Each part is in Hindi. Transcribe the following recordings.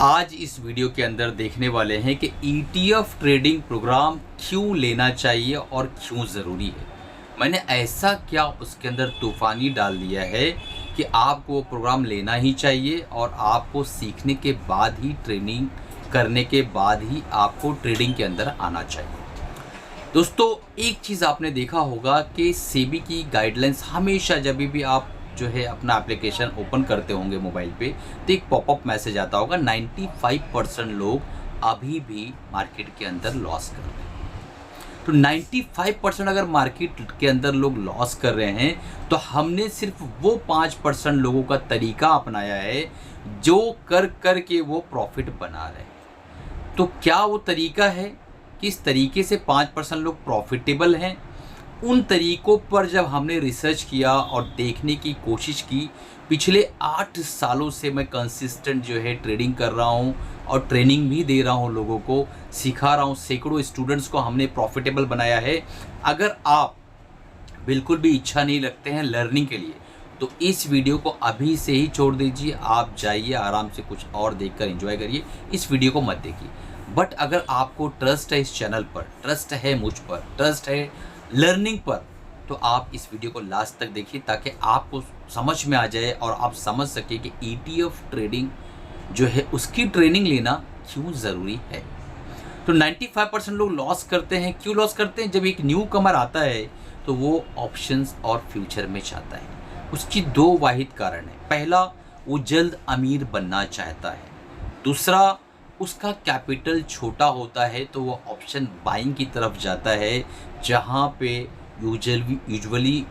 आज इस वीडियो के अंदर देखने वाले हैं कि ETF ट्रेडिंग प्रोग्राम क्यों लेना चाहिए और क्यों ज़रूरी है। मैंने ऐसा क्या उसके अंदर तूफ़ानी डाल दिया है कि आपको वो प्रोग्राम लेना ही चाहिए और आपको सीखने के बाद ही, ट्रेनिंग करने के बाद ही आपको ट्रेडिंग के अंदर आना चाहिए। दोस्तों, एक चीज़ आपने देखा होगा कि सेबी की गाइडलाइंस हमेशा जब भी आप जो है अपना एप्लीकेशन ओपन करते होंगे मोबाइल पे, तो एक पॉपअप मैसेज आता होगा 95% लोग अभी भी मार्केट के अंदर लॉस कर रहे हैं। तो 95% अगर मार्केट के अंदर लोग लॉस कर रहे हैं, तो हमने सिर्फ वो 5% लोगों का तरीका अपनाया है जो कर के वो प्रॉफिट बना रहे हैं। तो क्या वो तरीका है, किस तरीके से 5% लोग प्रॉफिटेबल हैं? उन तरीकों पर जब हमने रिसर्च किया और देखने की कोशिश की, पिछले 8 सालों से मैं कंसिस्टेंट जो है ट्रेडिंग कर रहा हूँ और ट्रेनिंग भी दे रहा हूँ, लोगों को सिखा रहा हूँ, सैकड़ों स्टूडेंट्स को हमने प्रॉफिटेबल बनाया है। अगर आप बिल्कुल भी इच्छा नहीं रखते हैं लर्निंग के लिए, तो इस वीडियो को अभी से ही छोड़ दीजिए। आप जाइए आराम से कुछ और देखकर एंजॉय करिए, इस वीडियो को मत देखिए। बट अगर आपको ट्रस्ट है इस चैनल पर, ट्रस्ट है मुझ पर, ट्रस्ट है लर्निंग पर, तो आप इस वीडियो को लास्ट तक देखिए ताकि आपको समझ में आ जाए और आप समझ सके कि ETF ट्रेडिंग जो है उसकी ट्रेनिंग लेना क्यों ज़रूरी है। तो 95% लोग लॉस करते हैं। क्यों लॉस करते हैं? जब एक न्यू कमर आता है तो वो ऑप्शंस और फ्यूचर में चाहता है। उसकी दो वाहिद कारण है। पहला, वो जल्द अमीर बनना चाहता है। दूसरा, उसका कैपिटल छोटा होता है तो वो ऑप्शन बाइंग की तरफ जाता है, जहाँ पे यूजुअली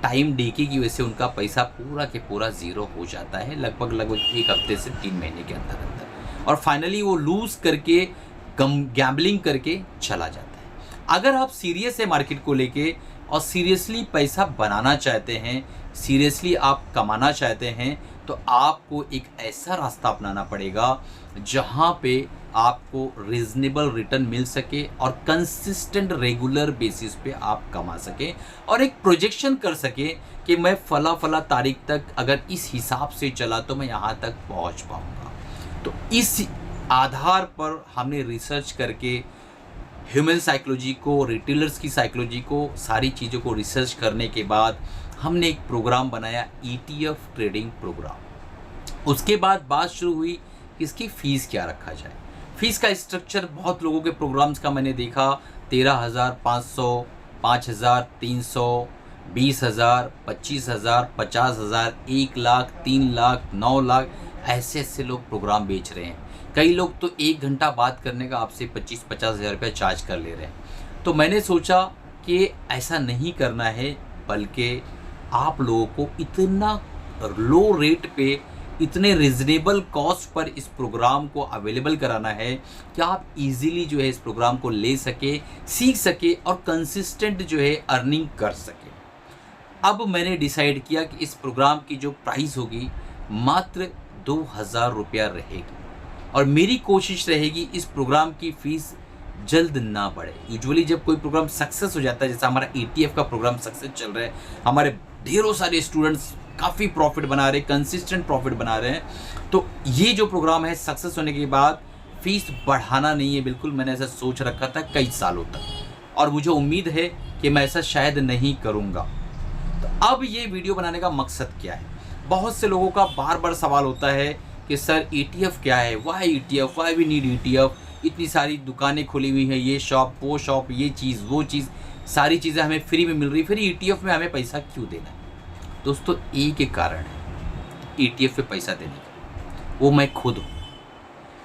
टाइम डीके की वजह से उनका पैसा पूरा के पूरा ज़ीरो हो जाता है, लगभग 1 हफ्ते से 3 महीने के अंदर अंदर, और फाइनली वो लूज़ करके गैम्बलिंग करके चला जाता है। अगर आप सीरियस है मार्केट को लेके और सीरियसली पैसा बनाना चाहते हैं, सीरियसली आप कमाना चाहते हैं, तो आपको एक ऐसा रास्ता अपनाना पड़ेगा जहाँ पे आपको रीजनेबल रिटर्न मिल सके और कंसिस्टेंट रेगुलर बेसिस पे आप कमा सकें और एक प्रोजेक्शन कर सके कि मैं फला तारीख तक अगर इस हिसाब से चला तो मैं यहाँ तक पहुँच पाऊँगा। तो इस आधार पर हमने रिसर्च करके ह्यूमन साइकोलॉजी को, रिटेलर्स की साइकोलॉजी को, सारी चीज़ों को रिसर्च करने के बाद हमने एक प्रोग्राम बनाया, ETF ट्रेडिंग प्रोग्राम। उसके बाद बात शुरू हुई कि इसकी फ़ीस क्या रखा जाए। फ़ीस का स्ट्रक्चर बहुत लोगों के प्रोग्राम्स का मैंने देखा, 13,500, 5,300, 20,000, 25,000, 50,000, 1 लाख, 3 लाख, 9 लाख, ऐसे लोग प्रोग्राम बेच रहे हैं। कई लोग तो 1 घंटा बात करने का आपसे 25-50 हज़ार रुपया चार्ज कर ले रहे हैं। तो मैंने सोचा कि ऐसा नहीं करना है, बल्कि आप लोगों को इतना लो रेट पे, इतने रिजनेबल कॉस्ट पर इस प्रोग्राम को अवेलेबल कराना है कि आप इजीली जो है इस प्रोग्राम को ले सके, सीख सके और कंसिस्टेंट जो है अर्निंग कर सके। अब मैंने डिसाइड किया कि इस प्रोग्राम की जो प्राइस होगी मात्र 2,000 रुपया रहेगी और मेरी कोशिश रहेगी इस प्रोग्राम की फ़ीस जल्द ना बढ़े। यूजुअली जब कोई प्रोग्राम सक्सेस हो जाता है, जैसा हमारा ETF का प्रोग्राम सक्सेस चल रहा है, हमारे ढेरों सारे स्टूडेंट्स काफ़ी प्रॉफिट बना रहे हैं, कंसिस्टेंट प्रॉफिट बना रहे हैं, तो ये जो प्रोग्राम है सक्सेस होने के बाद फ़ीस बढ़ाना नहीं है बिल्कुल। मैंने ऐसा सोच रखा था कई सालों तक और मुझे उम्मीद है कि मैं ऐसा शायद नहीं करूँगा। तो अब ये वीडियो बनाने का मकसद क्या है? बहुत से लोगों का बार सवाल होता है कि सर ETF क्या है, why ETF, why we need ETF, इतनी सारी दुकानें खुली हुई हैं, ये शॉप, वो शॉप, ये चीज़, वो चीज़, सारी चीज़ें हमें फ्री में मिल रही, फिर ETF में हमें पैसा क्यों देना है? दोस्तों, एक ही कारण है ETF पे पैसा देने का, वो मैं खुद हूँ।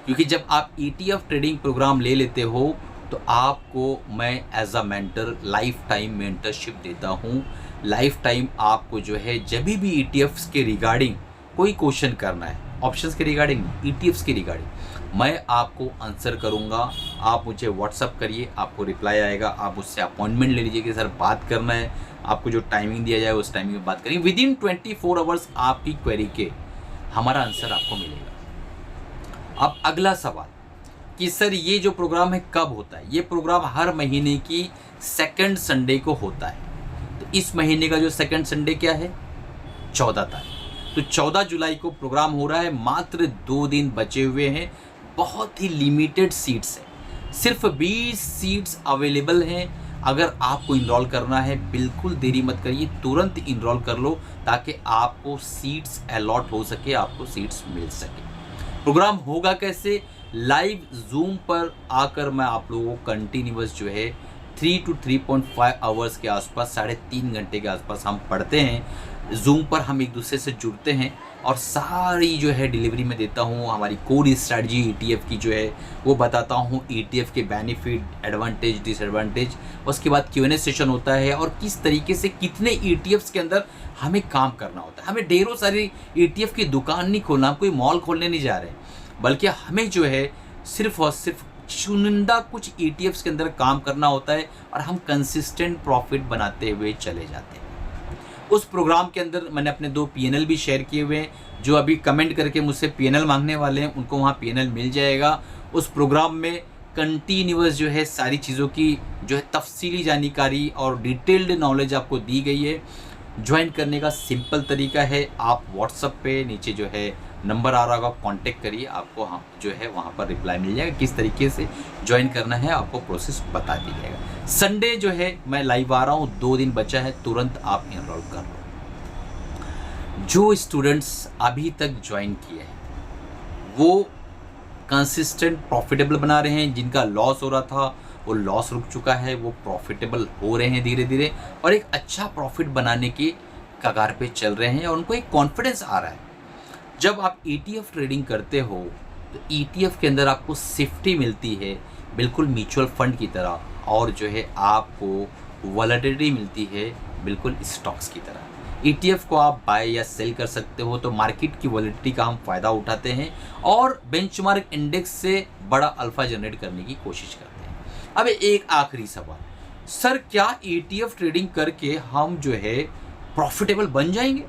क्योंकि जब आप ETF ट्रेडिंग प्रोग्राम ले लेते हो तो आपको मैं as a mentor lifetime mentorship देता हूँ। लाइफ टाइम आपको जो है जब भी ETFs के रिगार्डिंग कोई क्वेश्चन करना है, ऑप्शंस के रिगार्डिंग, ETFs के रिगार्डिंग, मैं आपको आंसर करूंगा। आप मुझे व्हाट्सअप करिए, आपको रिप्लाई आएगा, आप उससे अपॉइंटमेंट ले लीजिए कि सर बात करना है, आपको जो टाइमिंग दिया जाए उस टाइमिंग में बात करिए। विदिन 24 आवर्स आपकी क्वेरी के हमारा आंसर आपको मिलेगा। अब अगला सवाल कि सर ये जो प्रोग्राम है कब होता है? ये प्रोग्राम हर महीने की सेकंड संडे को होता है। तो इस महीने का जो सेकंड संडे क्या है? 14 तारीख। तो 14 जुलाई को प्रोग्राम हो रहा है, मात्र 2 दिन बचे हुए हैं, बहुत ही लिमिटेड सीट्स हैं, सिर्फ 20 सीट्स अवेलेबल हैं। अगर आपको इनरोल करना है बिल्कुल देरी मत करिए, तुरंत इनरोल कर लो ताकि आपको सीट्स अलॉट हो सके, आपको सीट्स मिल सके। प्रोग्राम होगा कैसे? लाइव जूम पर आकर मैं आप लोगों को कंटिन्यूअस जो है 3 to 3.5 आवर्स के आसपास, 3.5 घंटे के आसपास हम पढ़ते हैं। जूम पर हम एक दूसरे से जुड़ते हैं और सारी जो है डिलीवरी में देता हूँ। हमारी कोर स्ट्रैटेजी ETF की जो है वो बताता हूँ, ETF के बेनिफिट, एडवांटेज, डिसएडवांटेज। उसके बाद Q&A सेशन होता है और किस तरीके से कितने ETFs के अंदर हमें काम करना होता है। हमें ढेरों सारी ETF की दुकान नहीं खोलना, हम कोई मॉल खोलने नहीं जा रहे हैं, बल्कि हमें जो है सिर्फ और सिर्फ चुनिंदा कुछ ETFs के अंदर काम करना होता है और हम कंसिस्टेंट प्रॉफिट बनाते हुए चले जाते हैं। उस प्रोग्राम के अंदर मैंने अपने 2 PNL भी शेयर किए हुए हैं। जो अभी कमेंट करके मुझसे PNL मांगने वाले हैं उनको वहाँ PNL मिल जाएगा। उस प्रोग्राम में कंटिन्यूअस जो है सारी चीज़ों की जो है तफसीली जानकारी और डिटेल्ड नॉलेज आपको दी गई है। ज्वाइन करने का सिंपल तरीका है, आप व्हाट्सएप पे नीचे जो है नंबर आ रहा होगा, कांटेक्ट करिए, आपको हम जो है वहाँ पर रिप्लाई मिल जाएगा। किस तरीके से ज्वाइन करना है आपको प्रोसेस बता दी जाएगा। संडे जो है मैं लाइव आ रहा हूँ, 2 दिन बचा है, तुरंत आप इनरोल कर लो। जो स्टूडेंट्स अभी तक ज्वाइन किए हैं वो कंसिस्टेंट प्रॉफिटेबल बना रहे हैं, जिनका लॉस हो रहा था वो लॉस रुक चुका है, वो प्रॉफिटेबल हो रहे हैं धीरे धीरे और एक अच्छा प्रॉफिट बनाने की कगार पे चल रहे हैं और उनको एक कॉन्फिडेंस आ रहा है। जब आप ETF ट्रेडिंग करते हो तो ETF के अंदर आपको सेफ्टी मिलती है, बिल्कुल म्यूचुअल फंड की तरह, और जो है आपको वॉलेटिलिटी मिलती है बिल्कुल स्टॉक्स की तरह। ETF को आप बाय या सेल कर सकते हो, तो मार्केट की वॉलेटिलिटी का हम फ़ायदा उठाते हैं और बेंचमार्क इंडेक्स से बड़ा अल्फा जनरेट करने की कोशिश करते हैं। अब एक आखिरी सवाल, सर क्या ETF ट्रेडिंग करके हम जो है प्रॉफिटेबल बन जाएंगे,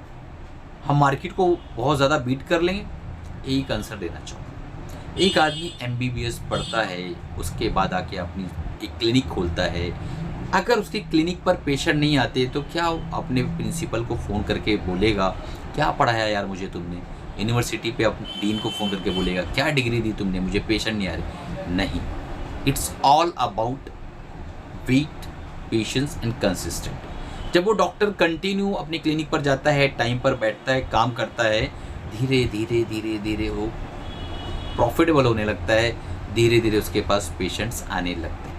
हम मार्केट को बहुत ज़्यादा बीट कर लेंगे? एक आंसर देना चाहूँगा। एक आदमी MBBS पढ़ता है, उसके बाद आके अपनी एक क्लिनिक खोलता है। अगर उसके क्लिनिक पर पेशेंट नहीं आते तो क्या अपने प्रिंसिपल को फ़ोन करके बोलेगा क्या पढ़ाया यार मुझे तुमने? यूनिवर्सिटी पे अपने डीन को फ़ोन करके बोलेगा क्या डिग्री दी तुमने, मुझे पेशेंट नहीं आ रहे? नहीं, it's all about wait, patience and consistent. जब वो डॉक्टर कंटिन्यू अपनी क्लिनिक पर जाता है, टाइम पर बैठता है, काम करता है, धीरे धीरे धीरे धीरे वो प्रॉफिटेबल होने लगता है, धीरे धीरे उसके पास पेशेंट्स आने लगते हैं।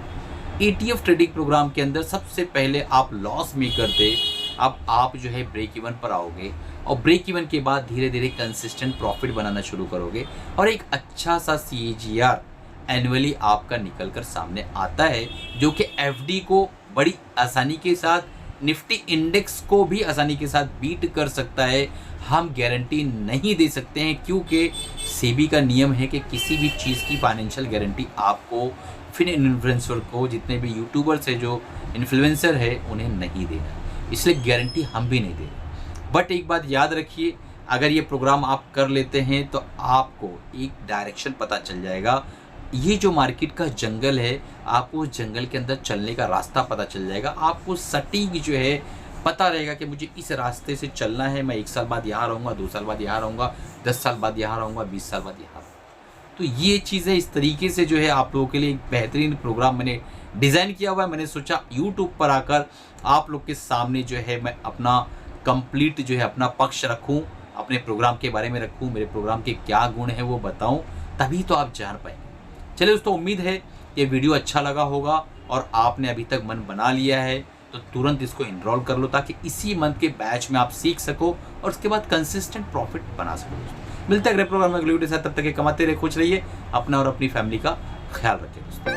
ETF ट्रेडिंग प्रोग्राम के अंदर सबसे पहले आप लॉस मेकर थे, अब आप जो है ब्रेक इवन पर आओगे और ब्रेक इवन के बाद धीरे धीरे कंसिस्टेंट प्रॉफिट बनाना शुरू करोगे और एक अच्छा सा CAGR एनुअली आपका निकल कर सामने आता है, जो कि FD को बड़ी आसानी के साथ, निफ्टी इंडेक्स को भी आसानी के साथ बीट कर सकता है। हम गारंटी नहीं दे सकते हैं क्योंकि सेबी का नियम है कि किसी भी चीज़ की फाइनेंशियल गारंटी आपको फिर इन्फ्लुएंसर को, जितने भी यूट्यूबर्स है जो इन्फ्लुएंसर है, उन्हें नहीं देना, इसलिए गारंटी हम भी नहीं दे रहे। बट एक बात याद रखिए, अगर ये प्रोग्राम आप कर लेते हैं तो आपको एक डायरेक्शन पता चल जाएगा। ये जो मार्केट का जंगल है, आपको उस जंगल के अंदर चलने का रास्ता पता चल जाएगा। आपको सटीक जो है पता रहेगा कि मुझे इस रास्ते से चलना है, मैं 1 साल बाद यहाँ रहूँगा, 2 साल बाद यहाँ रहूँगा, 10 साल बाद यहाँ रहूँगा, 20 साल बाद यहाँ रहूँगा। तो ये चीज़ें इस तरीके से जो है आप लोगों के लिए एक बेहतरीन प्रोग्राम मैंने डिज़ाइन किया हुआ है। मैंने सोचा यूट्यूब पर आकर आप लोग के सामने जो है मैं अपना कंप्लीट जो है अपना पक्ष रखूँ, अपने प्रोग्राम के बारे में रखूँ, मेरे प्रोग्राम के क्या गुण हैं वो बताऊँ, तभी तो आप जान पाएंगे। चलिए दोस्तों, उम्मीद है ये वीडियो अच्छा लगा होगा और आपने अभी तक मन बना लिया है तो तुरंत इसको इनरोल कर लो ताकि इसी मंथ के बैच में आप सीख सको और उसके बाद कंसिस्टेंट प्रॉफिट बना सको। मिलते हैं अगले प्रोग्राम में अगले वीडियो के साथ, तब तक कमाते रहिए, खुश रहिए, अपना और अपनी फैमिली का ख्याल रखिए दोस्तों।